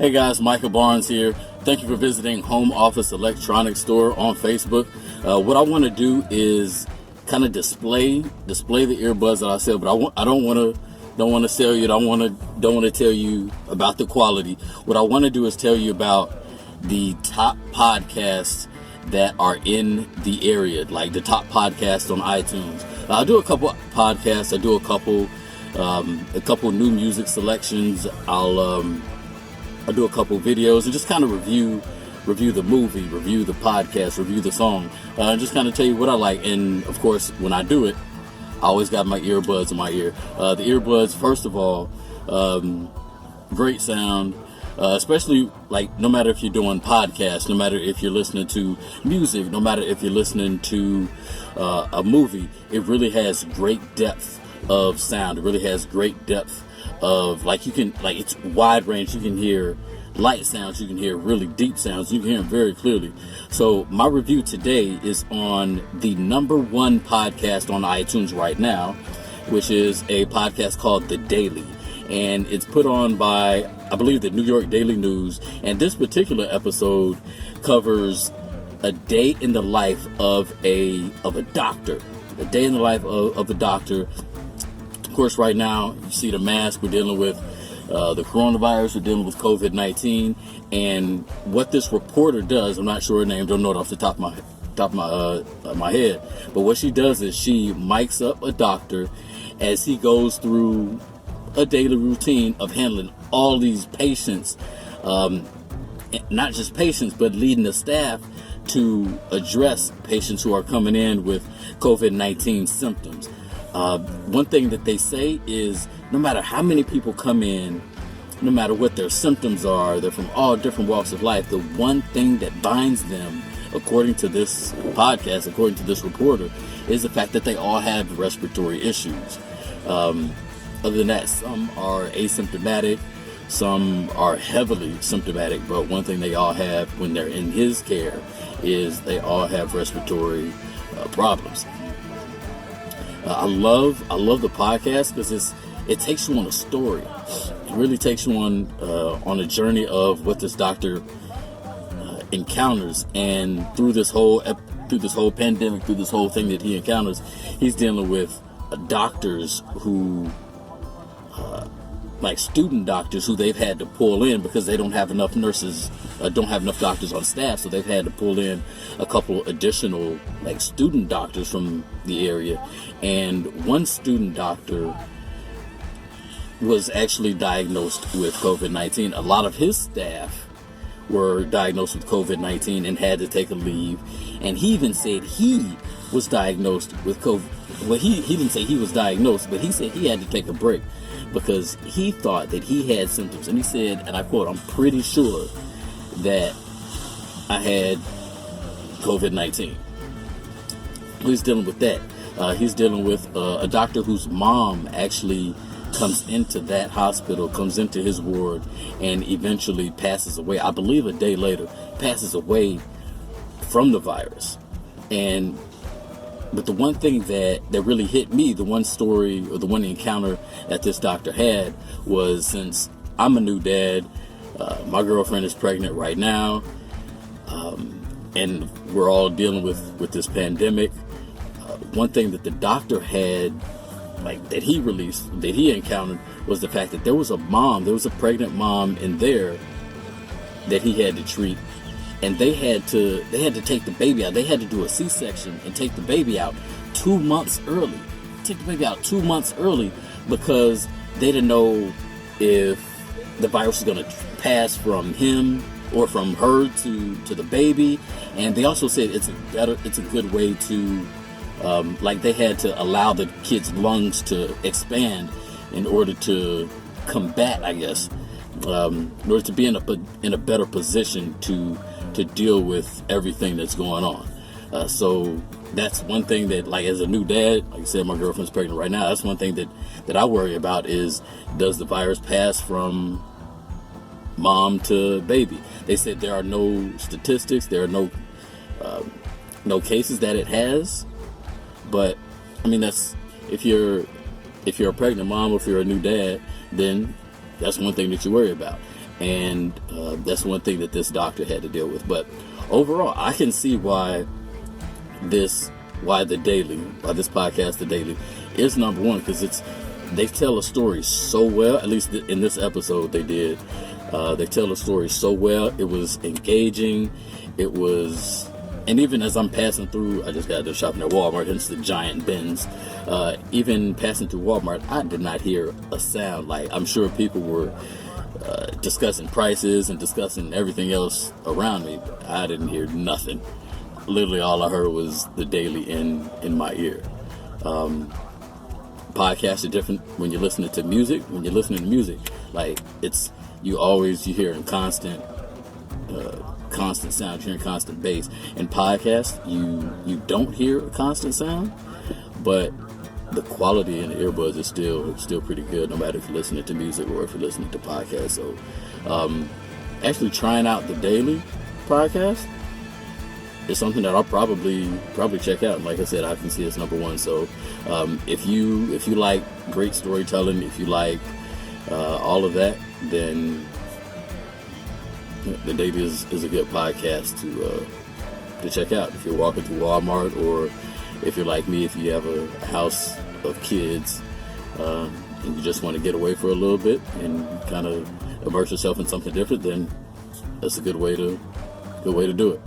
Hey guys, Michael Barnes here. Thank you for visiting Home Office Electronics Store on Facebook. What I want to do is kind of display the earbuds that I sell, but I don't want to sell you. Don't want to tell you about the quality. What I want to do is tell you about the top podcasts that are in the area, like the top podcasts on iTunes. I do a couple podcasts. I do a couple new music selections. I'll do a couple videos and just kind of review the movie, review the podcast, review the song, and just kind of tell you what I like. And of course, when I do it, I always got my earbuds in my ear. The earbuds, first of all, great sound, especially like no matter if you're doing podcasts, no matter if you're listening to music, no matter if you're listening to a movie, it really has great depth of sound. It really has great depth of it's wide range. You can hear light sounds, you can hear really deep sounds, you can hear them very clearly. So my review today is on the number one podcast on iTunes right now, which is a podcast called The Daily, and it's put on by, I believe, the New York Daily News. And this particular episode covers a day in the life of a doctor, a day in the life of a doctor. Of course, right now, you see the mask. We're dealing with the coronavirus. We're dealing with COVID-19. And what this reporter does, I'm not sure her name, don't know it off the top of my head. But what she does is she mics up a doctor as he goes through a daily routine of handling all these patients, not just patients, but leading the staff to address patients who are coming in with COVID-19 symptoms. One thing that they say is no matter how many people come in, no matter what their symptoms are, they're from all different walks of life, the one thing that binds them, according to this podcast, according to this reporter, is the fact that they all have respiratory issues. Other than that, some are asymptomatic, some are heavily symptomatic, but one thing they all have when they're in his care is they all have respiratory problems. I love the podcast because it takes you on a story. It really takes you on a journey of what this doctor encounters, and through this whole pandemic, through this whole thing that he encounters, he's dealing with doctors who, like student doctors, who they've had to pull in because they don't have enough nurses, don't have enough doctors on staff, so they've had to pull in a couple additional like student doctors from the area. And one student doctor was actually diagnosed with COVID-19. A lot of his staff were diagnosed with COVID-19 and had to take a leave. And he even said he was diagnosed with COVID. Well, he didn't say he was diagnosed, but he said he had to take a break because he thought that he had symptoms. And he said, and I quote, "I'm pretty sure that I had COVID-19. He's dealing with that. He's dealing with a doctor whose mom actually comes into that hospital, comes into his ward, and eventually passes away. I believe a day later, passes away from the virus. But the one thing that really hit me, the one story or the one encounter that this doctor had was, since I'm a new dad, my girlfriend is pregnant right now, and we're all dealing with this pandemic. One thing that the doctor had, that he encountered, was the fact that there was a pregnant mom in there that he had to treat, and they had to take the baby out. They had to do a C-section and take the baby out 2 months early. Take the baby out 2 months early because they didn't know if the virus was going to pass from him or from her to the baby. And they also said it's a good way to, they had to allow the kid's lungs to expand in order to combat, I guess, in order to be in a better position to deal with everything that's going on. So that's one thing that, as a new dad, like I said, my girlfriend's pregnant right now. That's one thing that I worry about is, does the virus pass from mom to baby? They said there are no statistics, there are no cases that it has. But I mean, that's if you're a pregnant mom or if you're a new dad, then that's one thing that you worry about. And that's one thing that this doctor had to deal with. But overall, I can see why this podcast, The Daily, is number one, because they tell a story so well. At least in this episode they did. They tell a story so well. It was engaging. It was, and even as I'm passing through, I just got to shopping at Walmart, hence the giant bins. Even passing through Walmart, I did not hear a sound. Like, I'm sure people were discussing prices and discussing everything else around me. I didn't hear nothing. Literally all I heard was The Daily in my ear. Podcasts are different when you're listening to music. When you're listening to music, like, you hearing constant sound, you're hearing constant bass. In podcasts, you don't hear a constant sound, but the quality in the earbuds is still pretty good, no matter if you're listening to music or if you're listening to podcasts. So actually trying out The Daily podcast is something that I'll probably check out. And like I said, I can see it's number one. So if you like great storytelling, if you like all of that, then The Daily is a good podcast to check out. If you're walking through Walmart, or if you're like me, if you have a house of kids and you just want to get away for a little bit and kind of immerse yourself in something different, then that's a good way to do it.